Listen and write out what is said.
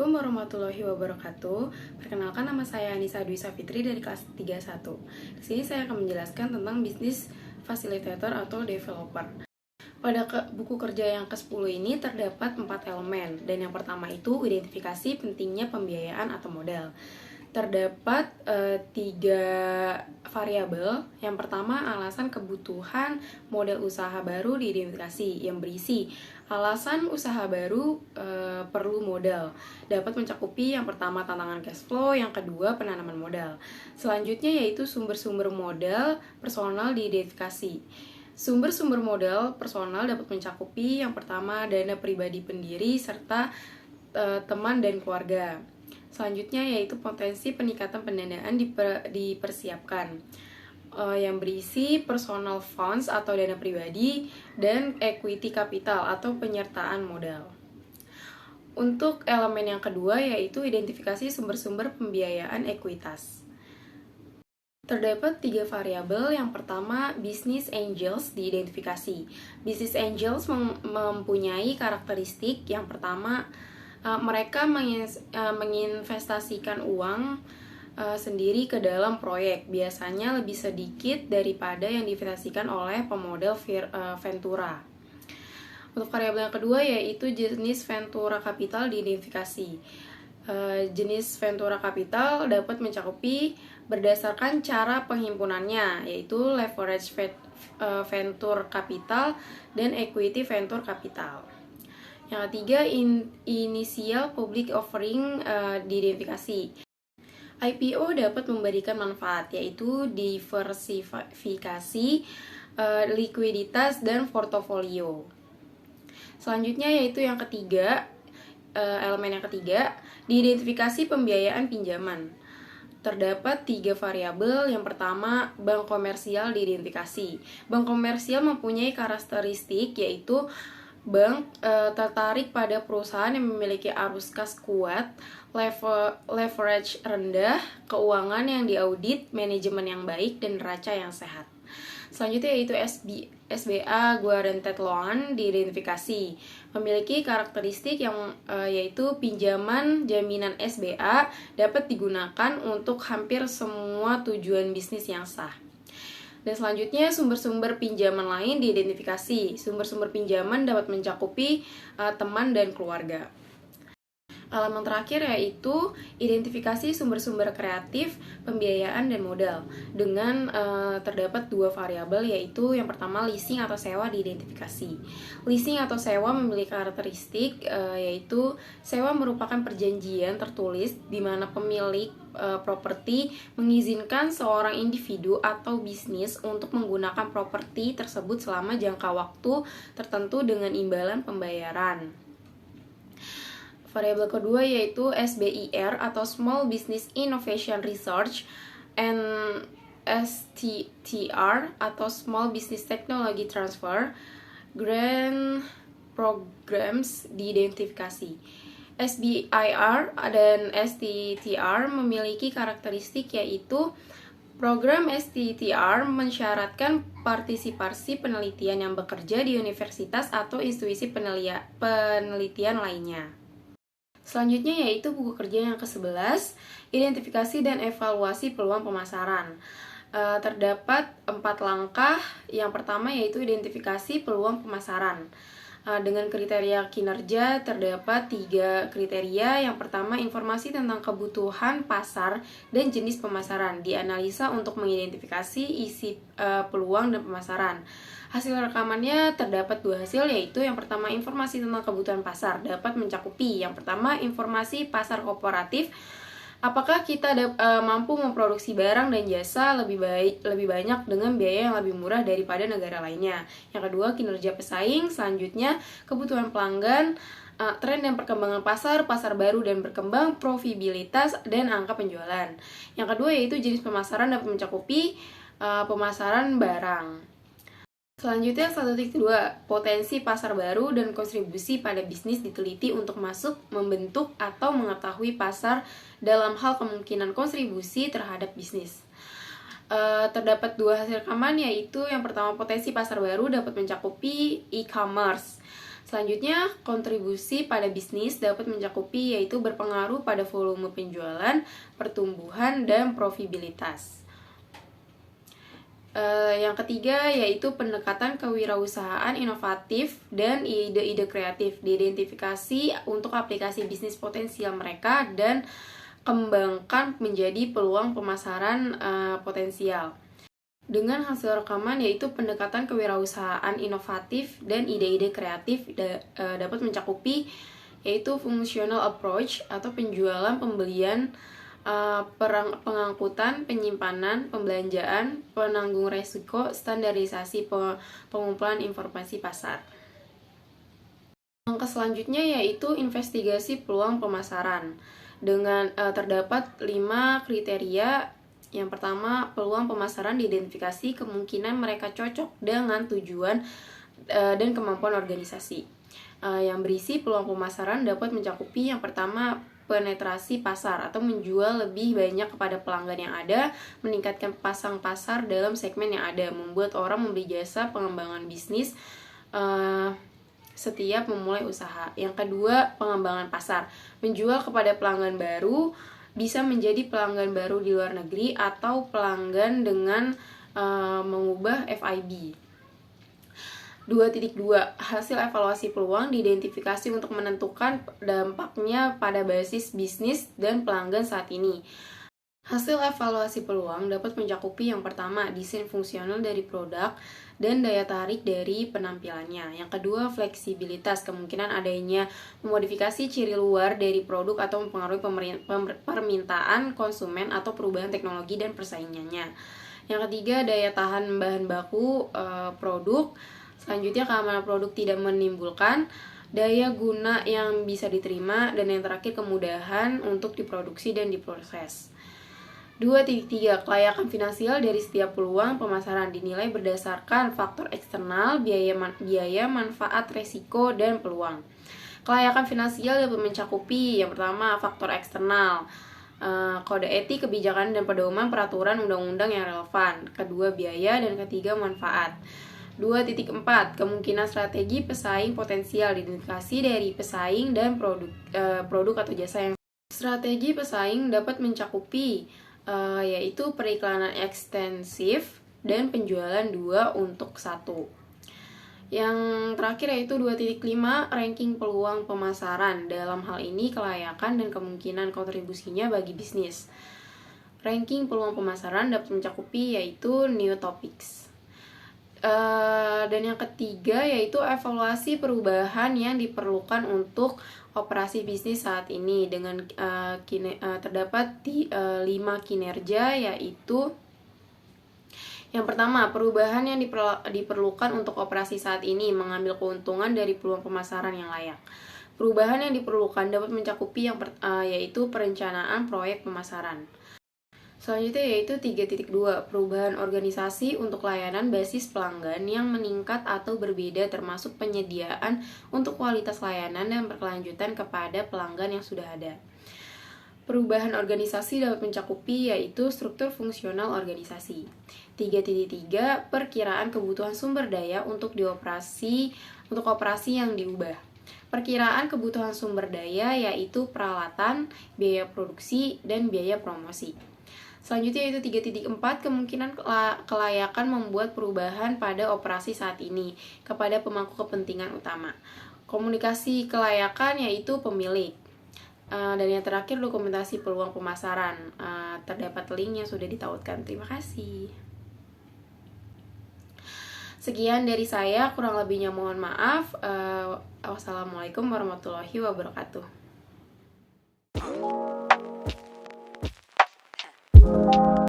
Assalamualaikum warahmatullahi wabarakatuh. Perkenalkan, nama saya Anissa Dwi Safitri dari kelas 31. Di sini saya akan menjelaskan tentang bisnis fasilitator atau developer. Pada buku kerja yang ke-10 ini terdapat 4 elemen, dan yang pertama itu identifikasi pentingnya pembiayaan atau modal. Terdapat 3 variabel. Yang pertama, alasan kebutuhan modal usaha baru diidentifikasi, yang berisi alasan usaha baru perlu modal. Dapat mencakupi yang pertama tantangan cash flow, yang kedua penanaman modal. Selanjutnya yaitu sumber-sumber modal personal diidentifikasi. Sumber-sumber modal personal dapat mencakupi yang pertama dana pribadi pendiri serta teman dan keluarga. Selanjutnya yaitu potensi peningkatan pendanaan dipersiapkan, yang berisi personal funds atau dana pribadi dan equity capital atau penyertaan modal. Untuk elemen yang kedua yaitu identifikasi sumber-sumber pembiayaan ekuitas. Terdapat 3 variabel. Yang pertama, business angels diidentifikasi. Business angels mempunyai karakteristik. Yang pertama, mereka menginvestasikan uang sendiri ke dalam proyek, biasanya lebih sedikit daripada yang diinvestasikan oleh pemodal ventura. Untuk variabel yang kedua yaitu jenis ventura capital diidentifikasi. Jenis ventura capital dapat mencakupi berdasarkan cara penghimpunannya, yaitu leverage venture capital dan equity venture capital. Yang ketiga, initial public offering diidentifikasi. IPO dapat memberikan manfaat, yaitu diversifikasi, likuiditas, dan portofolio. Selanjutnya yaitu yang ketiga, elemen yang ketiga, diidentifikasi pembiayaan pinjaman. Terdapat 3 variabel. Yang pertama, bank komersial diidentifikasi. Bank komersial mempunyai karakteristik yaitu bank tertarik pada perusahaan yang memiliki arus kas kuat, leverage rendah, keuangan yang diaudit, manajemen yang baik, dan neraca yang sehat. Selanjutnya yaitu SBA guaranteed loan diidentifikasi. Memiliki karakteristik yang yaitu pinjaman jaminan SBA dapat digunakan untuk hampir semua tujuan bisnis yang sah. Dan selanjutnya sumber-sumber pinjaman lain diidentifikasi. Sumber-sumber pinjaman dapat mencakupi teman dan keluarga. Elemen terakhir yaitu identifikasi sumber-sumber kreatif, pembiayaan, dan modal. Dengan terdapat 2 variabel yaitu yang pertama leasing atau sewa diidentifikasi. Leasing atau sewa memiliki karakteristik yaitu sewa merupakan perjanjian tertulis di mana pemilik properti mengizinkan seorang individu atau bisnis untuk menggunakan properti tersebut selama jangka waktu tertentu dengan imbalan pembayaran. Variabel kedua yaitu SBIR atau Small Business Innovation Research and STTR atau Small Business Technology Transfer Grant Programs diidentifikasi. SBIR dan STTR memiliki karakteristik yaitu program STTR mensyaratkan partisipasi penelitian yang bekerja di universitas atau institusi penelitian lainnya. Selanjutnya yaitu buku kerja yang ke-11, identifikasi dan evaluasi peluang pemasaran. Terdapat 4 langkah. Yang pertama yaitu identifikasi peluang pemasaran. Dengan kriteria kinerja terdapat 3 kriteria. Yang pertama, informasi tentang kebutuhan pasar dan jenis pemasaran dianalisa untuk mengidentifikasi isi peluang dan pemasaran. Hasil rekamannya terdapat 2 hasil, yaitu yang pertama informasi tentang kebutuhan pasar dapat mencakupi yang pertama informasi pasar kooperatif, apakah kita mampu memproduksi barang dan jasa lebih banyak dengan biaya yang lebih murah daripada negara lainnya. Yang kedua, kinerja pesaing. Selanjutnya, kebutuhan pelanggan, tren dan perkembangan pasar baru dan berkembang, profitabilitas, dan angka penjualan. Yang kedua yaitu jenis pemasaran dapat mencakupi pemasaran barang. Selanjutnya 1.2, potensi pasar baru dan kontribusi pada bisnis diteliti untuk masuk, membentuk, atau mengetahui pasar dalam hal kemungkinan kontribusi terhadap bisnis. Terdapat 2 hasil rekaman yaitu yang pertama potensi pasar baru dapat mencakupi e-commerce. Selanjutnya, kontribusi pada bisnis dapat mencakupi yaitu berpengaruh pada volume penjualan, pertumbuhan, dan profitabilitas. Yang ketiga yaitu pendekatan kewirausahaan inovatif dan ide-ide kreatif, diidentifikasi untuk aplikasi bisnis potensial mereka dan kembangkan menjadi peluang pemasaran potensial. Dengan hasil rekaman yaitu pendekatan kewirausahaan inovatif dan ide-ide kreatif dapat mencakupi yaitu functional approach atau penjualan, pembelian, pengangkutan, penyimpanan, pembelanjaan, penanggung resiko, standarisasi, pengumpulan informasi pasar. Langkah selanjutnya yaitu investigasi peluang pemasaran. Dengan terdapat 5 kriteria. Yang pertama, peluang pemasaran diidentifikasi, kemungkinan mereka cocok dengan tujuan dan kemampuan organisasi. Yang berisi peluang pemasaran dapat mencakupi yang pertama, penetrasi pasar atau menjual lebih banyak kepada pelanggan yang ada, meningkatkan pasang pasar dalam segmen yang ada, membuat orang membeli jasa pengembangan bisnis setiap memulai usaha. Yang kedua, pengembangan pasar, menjual kepada pelanggan baru, bisa menjadi pelanggan baru di luar negeri atau pelanggan dengan mengubah FIB. 2.2 Hasil evaluasi peluang diidentifikasi untuk menentukan dampaknya pada basis bisnis dan pelanggan saat ini. Hasil evaluasi peluang dapat mencakupi yang pertama, desain fungsional dari produk dan daya tarik dari penampilannya. Yang kedua, fleksibilitas, kemungkinan adanya memodifikasi ciri luar dari produk atau mempengaruhi permintaan konsumen atau perubahan teknologi dan persaingannya. Yang ketiga, daya tahan bahan baku produk. Selanjutnya, keamanan produk tidak menimbulkan daya guna yang bisa diterima. Dan yang terakhir, kemudahan untuk diproduksi dan diproses. 2.3 Kelayakan finansial dari setiap peluang pemasaran dinilai berdasarkan faktor eksternal, biaya, manfaat, resiko, dan peluang. Kelayakan finansial dapat mencakupi yang pertama, faktor eksternal, kode etik, kebijakan, dan pedoman peraturan undang-undang yang relevan. Kedua, biaya, dan ketiga, manfaat. 2.4 Kemungkinan strategi pesaing potensial, identifikasi dari pesaing dan produk atau jasa yang strategi pesaing dapat mencakupi yaitu periklanan ekstensif dan penjualan 2 untuk 1. Yang terakhir yaitu 2.5 ranking peluang pemasaran. Dalam hal ini kelayakan dan kemungkinan kontribusinya bagi bisnis. Ranking peluang pemasaran dapat mencakupi yaitu new topics. Dan yang ketiga yaitu evaluasi perubahan yang diperlukan untuk operasi bisnis saat ini dengan terdapat 5 kinerja, yaitu yang pertama, perubahan yang diperlukan untuk operasi saat ini mengambil keuntungan dari peluang pemasaran yang layak. Perubahan yang diperlukan dapat mencakupi yaitu perencanaan proyek pemasaran. Selanjutnya yaitu 3.2 Perubahan organisasi untuk layanan basis pelanggan yang meningkat atau berbeda, termasuk penyediaan untuk kualitas layanan dan berkelanjutan kepada pelanggan yang sudah ada. Perubahan organisasi dapat mencakupi yaitu struktur fungsional organisasi. 3.3 Perkiraan kebutuhan sumber daya untuk operasi yang diubah. Perkiraan kebutuhan sumber daya yaitu peralatan, biaya produksi, dan biaya promosi. Selanjutnya yaitu 3.4 Kemungkinan kelayakan membuat perubahan pada operasi saat ini kepada pemangku kepentingan utama. Komunikasi kelayakan yaitu pemilik. Dan yang terakhir dokumentasi peluang pemasaran. Terdapat link yang sudah ditautkan. Terima kasih. Sekian dari saya, kurang lebihnya mohon maaf. Wassalamualaikum warahmatullahi wabarakatuh.